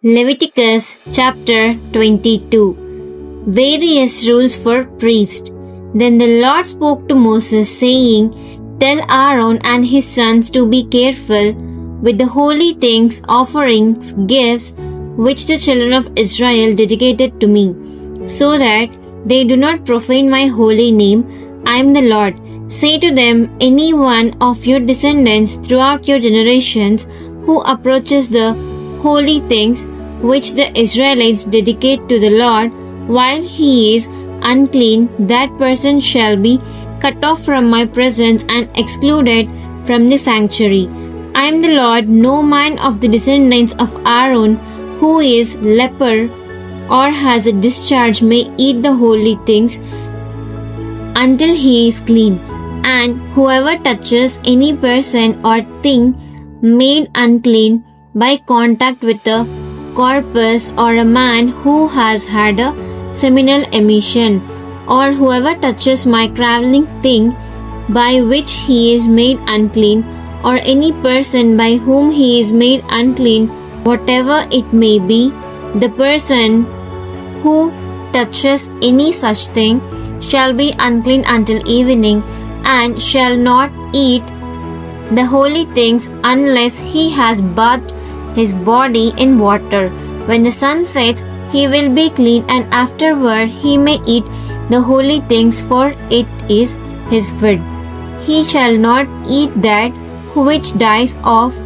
Leviticus Chapter 22. Various rules for priests. Then the Lord spoke to Moses, saying, Tell Aaron and his sons to be careful with the holy things, offerings, gifts, which the children of Israel dedicated to me, so that they do not profane my holy name. I am the Lord. Say to them, any one of your descendants throughout your generations who approaches the holy things which the Israelites dedicate to the Lord while he is unclean, that person shall be cut off from my presence and excluded from the sanctuary. I am the Lord. No man of the descendants of Aaron who is leper or has a discharge may eat the holy things until he is clean. And whoever touches any person or thing made unclean by contact with a corpus or a man who has had a seminal emission, or whoever touches my traveling thing by which he is made unclean, or any person by whom he is made unclean, whatever it may be, the person who touches any such thing shall be unclean until evening, and shall not eat the holy things unless he has bathed his body in water. When the sun sets, he will be clean, and afterward he may eat the holy things, for it is his food. He shall not eat that which dies of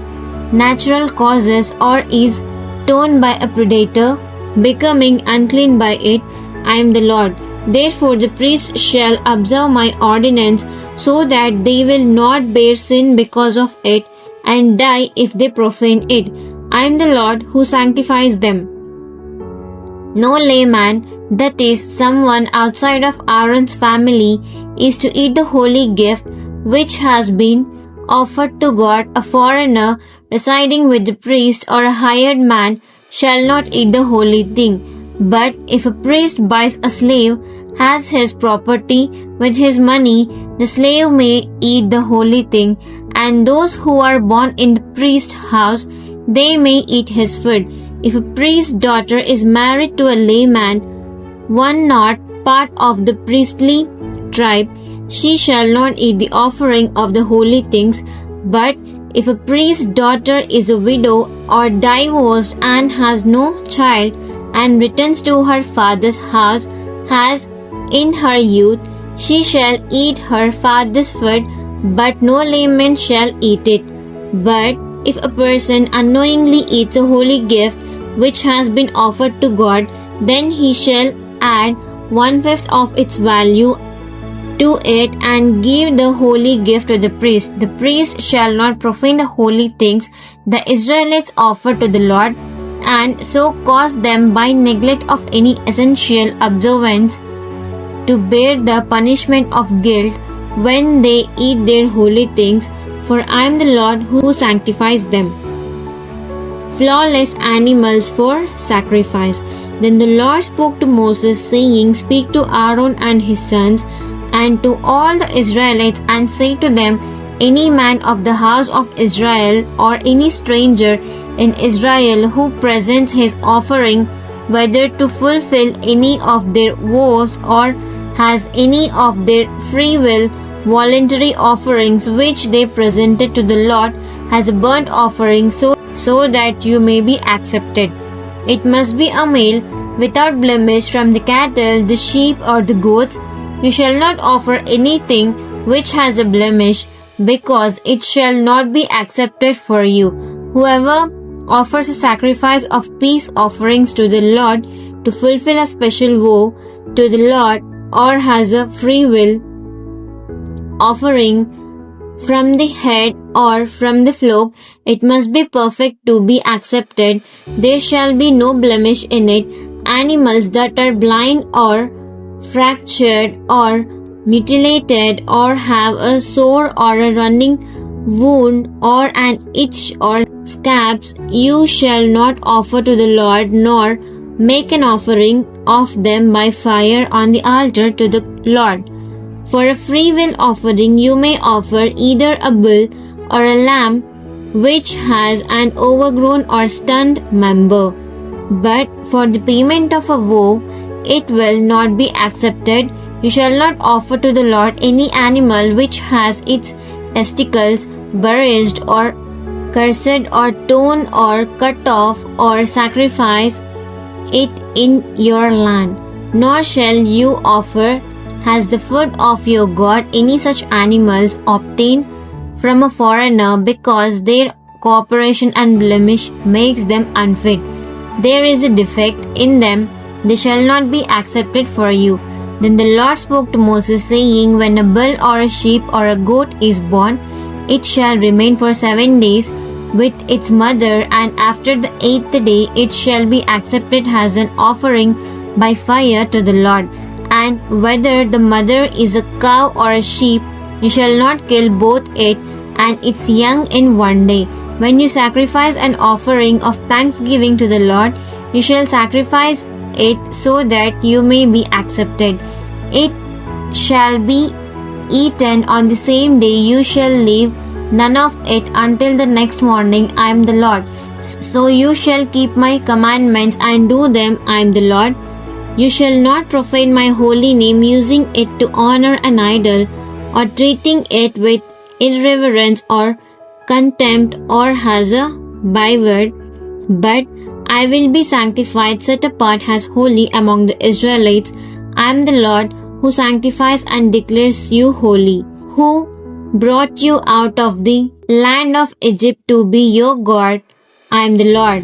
natural causes or is torn by a predator, becoming unclean by it. I am the Lord. Therefore the priests shall observe my ordinance, so that they will not bear sin because of it, and die if they profane it. I am the Lord who sanctifies them. No layman, that is, someone outside of Aaron's family, is to eat the holy gift which has been offered to God. A foreigner residing with the priest or a hired man shall not eat the holy thing. But if a priest buys a slave as his property with his money, the slave may eat the holy thing, and those who are born in the priest's house, they may eat his food. If a priest's daughter is married to a layman, one not part of the priestly tribe, she shall not eat the offering of the holy things. But if a priest's daughter is a widow or divorced and has no child, and returns to her father's house as in her youth, she shall eat her father's food, but no layman shall eat it. But if a person unknowingly eats a holy gift which has been offered to God, then he shall add 1/5 of its value to it and give the holy gift to the priest. The priest shall not profane the holy things the Israelites offer to the Lord, and so cause them by neglect of any essential observance to bear the punishment of guilt when they eat their holy things, for I am the Lord who sanctifies them. Flawless animals for sacrifice. Then the Lord spoke to Moses, saying, Speak to Aaron and his sons, and to all the Israelites, and say to them, Any man of the house of Israel, or any stranger in Israel who presents his offering, whether to fulfill any of their vows or has any of their free will voluntary offerings which they presented to the Lord as a burnt offering, so that you may be accepted. It must be a male without blemish from the cattle, the sheep, or the goats. You shall not offer anything which has a blemish, because it shall not be accepted for you. Whoever offers a sacrifice of peace offerings to the Lord to fulfill a special vow to the Lord, or has a free will offering from the head or from the flock, it must be perfect to be accepted. There shall be no blemish in it. Animals that are blind or fractured or mutilated or have a sore or a running wound or an itch or scabs, you shall not offer to the Lord, nor make an offering of them by fire on the altar to the Lord. For a free will offering you may offer either a bull or a lamb which has an overgrown or stunned member. But for the payment of a vow, it will not be accepted. You shall not offer to the Lord any animal which has its testicles bruised or cursed or torn or cut off, or sacrifice it in your land. Nor shall you offer as the food of your God any such animals obtained from a foreigner, because their cooperation and blemish makes them unfit. There is a defect in them, they shall not be accepted for you. Then the Lord spoke to Moses, saying, When a bull or a sheep or a goat is born, it shall remain for 7 days with its mother, and after the 8th day it shall be accepted as an offering by fire to the Lord. And whether the mother is a cow or a sheep, you shall not kill both it and its young in 1 day. When you sacrifice an offering of thanksgiving to the Lord, you shall sacrifice it so that you may be accepted. It shall be eaten on the same day. You shall leave none of it until the next morning. I am the Lord. So you shall keep my commandments and do them. I am the Lord. You shall not profane my holy name, using it to honor an idol, or treating it with irreverence or contempt, or as a byword. But I will be sanctified, set apart as holy among the Israelites. I am the Lord, who sanctifies and declares you holy, who brought you out of the land of Egypt to be your God. I am the Lord.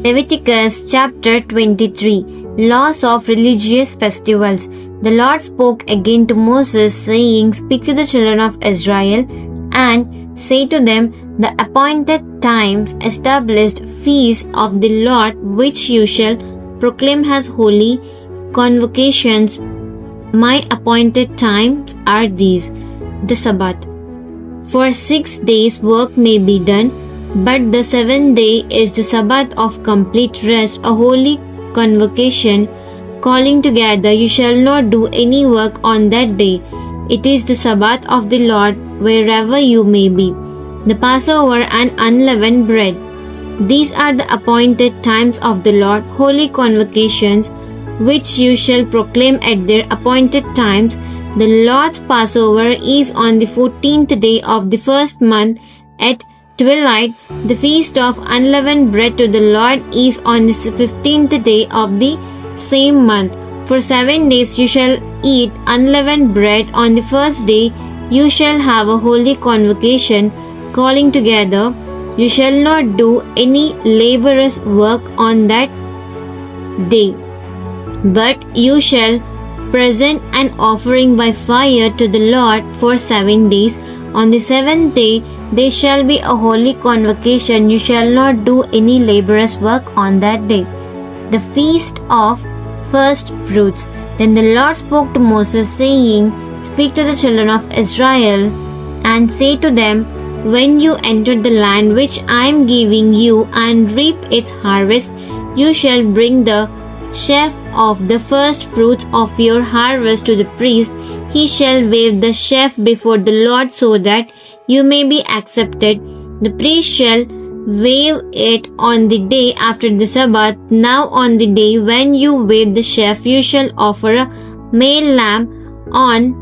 Leviticus chapter 23. Laws of religious festivals. The Lord spoke again to Moses, saying, Speak to the children of Israel, and say to them, The appointed times, established feasts of the Lord, which you shall proclaim as holy convocations. My appointed times are these: the Sabbath. For 6 days work may be done, but the 7th day is the Sabbath of complete rest, a holy convocation, calling together. You shall not do any work on that day. It is the Sabbath of the Lord wherever you may be. The Passover and unleavened bread. These are the appointed times of the Lord, holy convocations, which you shall proclaim at their appointed times. The Lord's Passover is on the 14th day of the first month at twilight. The feast of unleavened bread to the Lord is on the 15th day of the same month. For 7 days you shall eat unleavened bread. On the first day you shall have a holy convocation, calling together. You shall not do any laborious work on that day, but you shall present an offering by fire to the Lord for 7 days. On the 7th day there shall be a holy convocation. You shall not do any laborious work on that day. The feast of first fruits. Then the Lord spoke to Moses, saying, Speak to the children of Israel, and say to them, When you enter the land which I am giving you, and reap its harvest, you shall bring the sheaf of the first fruits of your harvest to the priest. He shall wave the sheaf before the Lord, so that you may be accepted. The priest shall wave it on the day after the Sabbath. Now on the day when you wave the sheaf, you shall offer a male lamb on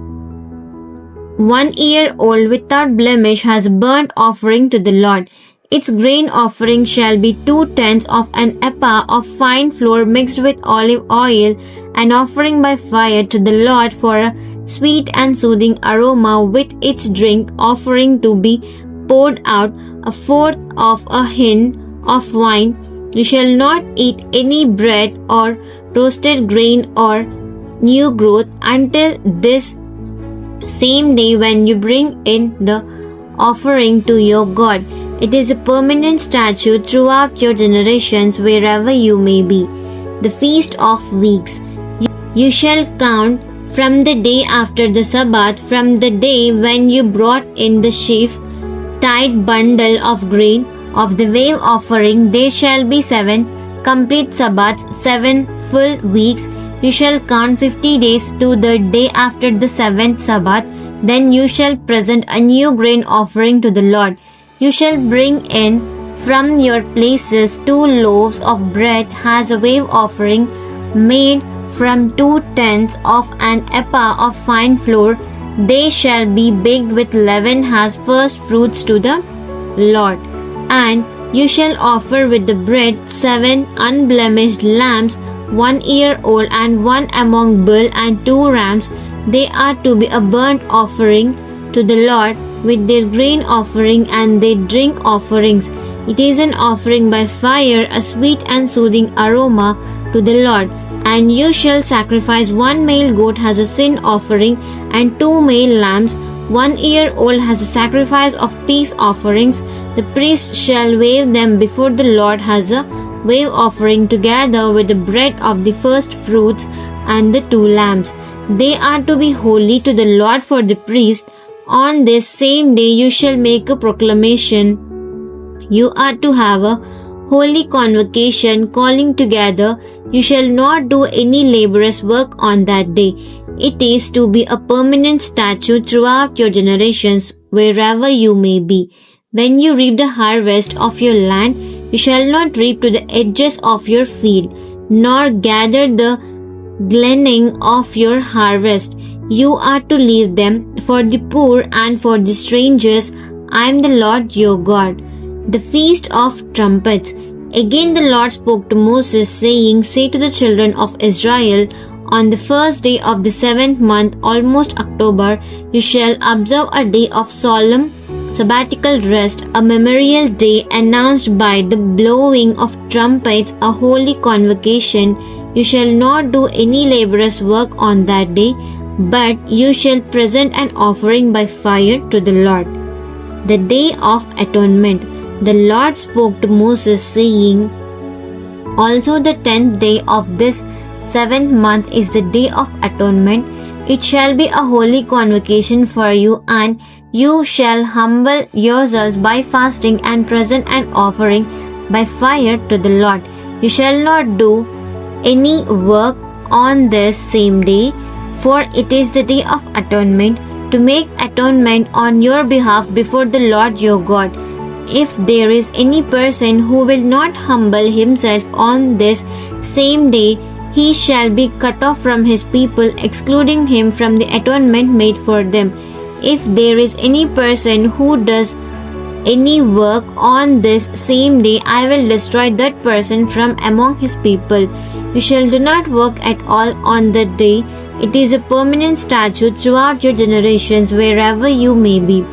1 year old without blemish as a burnt offering to the Lord. Its grain offering shall be 2/10 of an ephah of fine flour mixed with olive oil, an offering by fire to the Lord for a sweet and soothing aroma, with its drink offering to be poured out, 1/4 of a hin of wine. You shall not eat any bread or roasted grain or new growth until this same day when you bring in the offering to your God. It is a permanent statute throughout your generations, wherever you may be. The Feast of Weeks. You shall count from the day after the Sabbath, from the day when you brought in the sheaf, tied bundle of grain of the wave offering. There shall be 7 complete Sabbaths, 7 full weeks. You shall count 50 days to the day after the 7th Sabbath. Then you shall present a new grain offering to the Lord. You shall bring in from your places 2 loaves of bread as a wave offering made from 2/10 of an ephah of fine flour. They shall be baked with leaven as first fruits to the Lord. And you shall offer with the bread 7 unblemished lambs, 1 year old, and 1 among bull and 2 rams. They are to be a burnt offering to the Lord with their grain offering and their drink offerings. It is an offering by fire, a sweet and soothing aroma to the Lord. And you shall sacrifice 1 male goat as a sin offering, and 2 male lambs, 1 year old, as a sacrifice of peace offerings. The priest shall wave them before the Lord as a wave offering together with the bread of the first fruits and the 2 lambs. They are to be holy to the Lord for the priest. On this same day you shall make a proclamation. You are to have a holy convocation, calling together. You shall not do any laborious work on that day. It is to be a permanent statute throughout your generations, wherever you may be. When you reap the harvest of your land, you shall not reap to the edges of your field, nor gather the gleaning of your harvest. You are to leave them for the poor and for the strangers. I am the Lord your God. The Feast of Trumpets. Again the Lord spoke to Moses, saying, Say to the children of Israel, on the first day of the 7th month, almost October, you shall observe a day of solemn sabbatical rest, a memorial day announced by the blowing of trumpets, a holy convocation. You shall not do any laborious work on that day, but you shall present an offering by fire to the Lord. The Day of Atonement. The Lord spoke to Moses, saying, Also the 10th day of this 7th month is the Day of Atonement. It shall be a holy convocation for you, and you shall humble yourselves by fasting and present an offering by fire to the Lord. You shall not do any work on this same day, for it is the Day of Atonement, to make atonement on your behalf before the Lord your God. If there is any person who will not humble himself on this same day, he shall be cut off from his people, excluding him from the atonement made for them. If there is any person who does any work on this same day, I will destroy that person from among his people. You shall do not work at all on that day. It is a permanent statute throughout your generations, wherever you may be.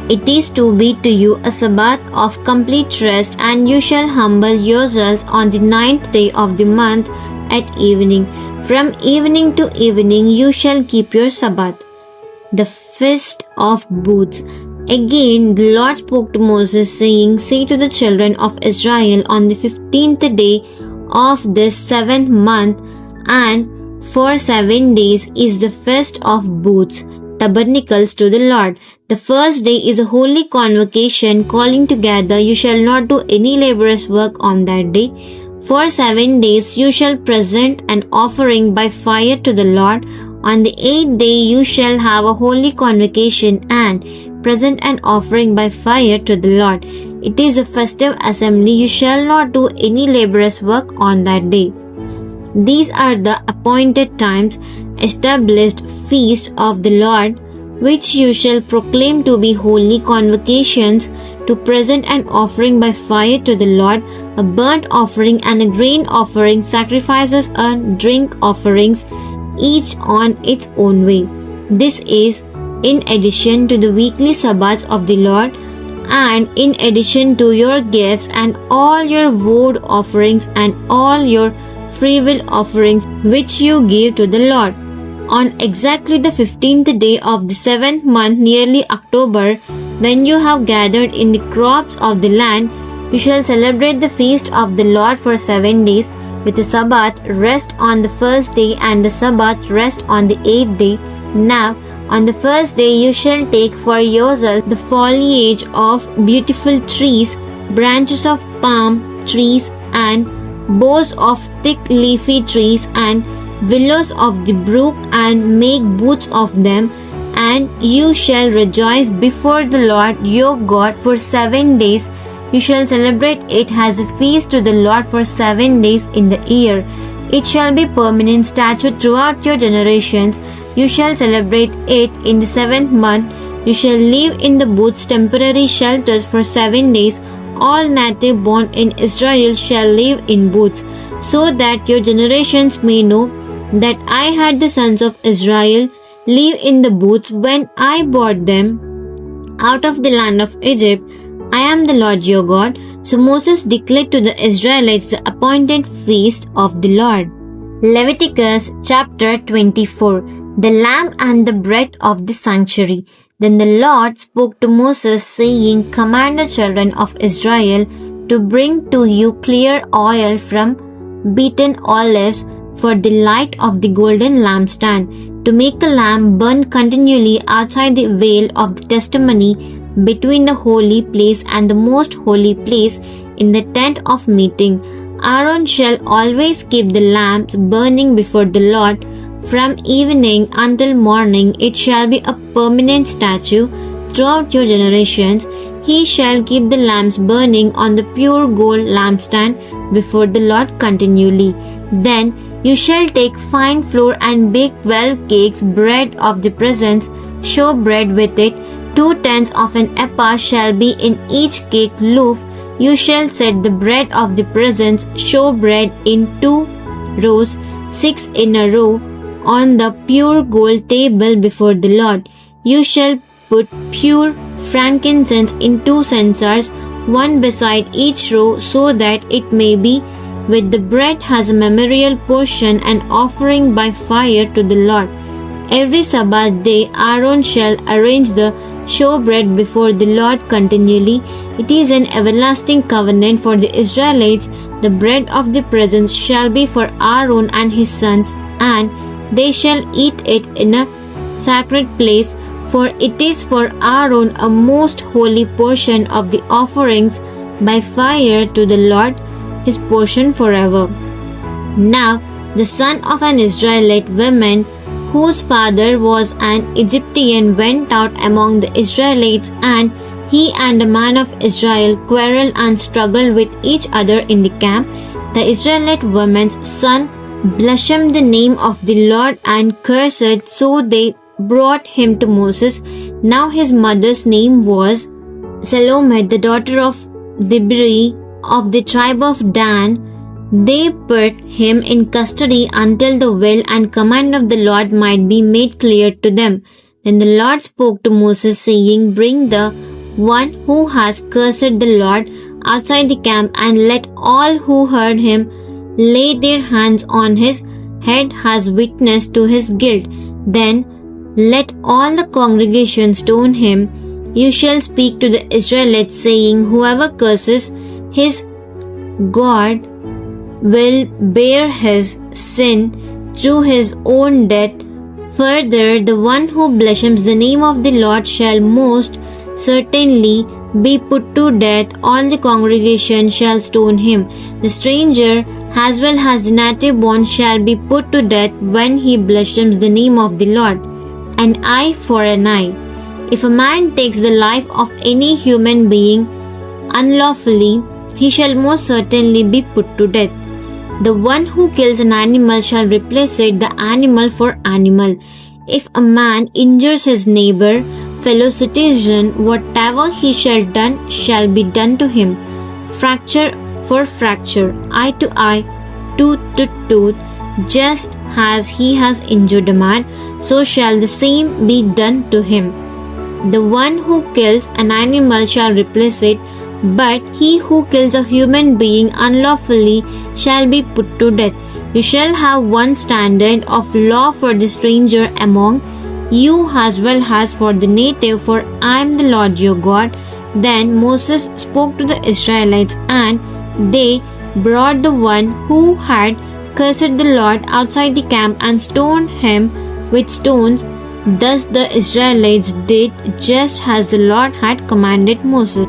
It is to be to you a Sabbath of complete rest, and you shall humble yourselves on the 9th day of the month at evening. From evening to evening you shall keep your Sabbath. The Feast of Booths. Again the Lord spoke to Moses, saying, Say to the children of Israel, on the 15th day of this 7th month, and for 7 days is the Feast of Booths, tabernacles to the Lord. The first day is a holy convocation, calling together. You shall not do any laborious work on that day. For 7 days you shall present an offering by fire to the Lord. On the 8th day you shall have a holy convocation and present an offering by fire to the Lord. It is a festive assembly. You shall not do any laborious work on that day. These are the appointed times, established feast of the Lord, which you shall proclaim to be holy convocations, to present an offering by fire to the Lord, a burnt offering and a grain offering, sacrifices and drink offerings, each on its own way. This is in addition to the weekly Sabbaths of the Lord, and in addition to your gifts and all your votive offerings and all your freewill offerings which you give to the Lord. On exactly the 15th day of the 7th month, nearly October, when you have gathered in the crops of the land, you shall celebrate the feast of the Lord for 7 days, with a Sabbath rest on the first day and a Sabbath rest on the 8th day. Now, on the first day you shall take for yourself the foliage of beautiful trees, branches of palm trees, and boughs of thick leafy trees, and willows of the brook, and make booths of them, and you shall rejoice before the Lord your God for 7 days. You You shall celebrate it as a feast to the Lord for 7 days in the year. It shall be permanent statute throughout your generations. You shall celebrate it in the 7th month. You shall live in the booths, temporary shelters for 7 days. All native born in Israel shall live in booths, so that your generations may know that I had the sons of Israel live in the booths when I brought them out of the land of Egypt. I am the Lord your God. So Moses declared to the Israelites the appointed feast of the Lord. Leviticus chapter 24. The lamb and the bread of the sanctuary. Then the Lord spoke to Moses, saying, Command the children of Israel to bring to you clear oil from beaten olives for the light of the golden lampstand, to make a lamp burn continually outside the veil of the testimony between the holy place and the most holy place in the tent of meeting. Aaron shall always keep the lamps burning before the Lord from evening until morning. It shall be a permanent statute throughout your generations. He shall keep the lamps burning on the pure gold lampstand before the Lord continually. Then you shall take fine flour and bake 12 cakes, bread of the presence, showbread with it. 2/10 of an ephah shall be in each cake loaf. You shall set the bread of the presence, showbread, in 2 rows, 6 in a row, on the pure gold table before the Lord. You shall put pure frankincense in 2 censers, one beside each row, so that it may be with the bread as a memorial portion, an offering by fire to the Lord. Every Sabbath day Aaron shall arrange the showbread before the Lord continually. It is an everlasting covenant for the Israelites. The bread of the presence shall be for Aaron and his sons, and they shall eat it in a sacred place, for it is for Aaron a most holy portion of the offerings by fire to the Lord, his portion forever. Now the son of an Israelite woman, whose father was an Egyptian, went out among the Israelites, and he and a man of Israel quarreled and struggled with each other in the camp. The Israelite woman's son blasphemed the name of the Lord and cursed, so they brought him to Moses. Now his mother's name was Salome, the daughter of Dibri of the tribe of Dan. They put him in custody until the will and command of the Lord might be made clear to them. Then the Lord spoke to Moses, saying, Bring the one who has cursed the Lord outside the camp, and let all who heard him lay their hands on his head as witness to his guilt. Then let all the congregation stone him. You shall speak to the Israelites, saying, Whoever curses his God will bear his sin through his own death. Further, the one who blasphemes the name of the Lord shall most certainly be put to death. All the congregation shall stone him. The stranger as well as the native born shall be put to death when he blasphemes the name of the Lord. An eye for an eye. If a man takes the life of any human being unlawfully, he shall most certainly be put to death. The one who kills an animal shall replace it, the animal for animal. If a man injures his neighbor, fellow citizen, whatever he shall done shall be done to him. Fracture for fracture, eye to eye, tooth to tooth. Just as he has injured a man, so shall the same be done to him. The one who kills an animal shall replace it, but he who kills a human being unlawfully shall be put to death. You shall have one standard of law for the stranger among you as well as for the native, for I am the Lord your God. Then Moses spoke to the Israelites, and they brought the one who had cursed the Lord outside the camp and stoned him with stones. Thus the Israelites did just as the Lord had commanded Moses.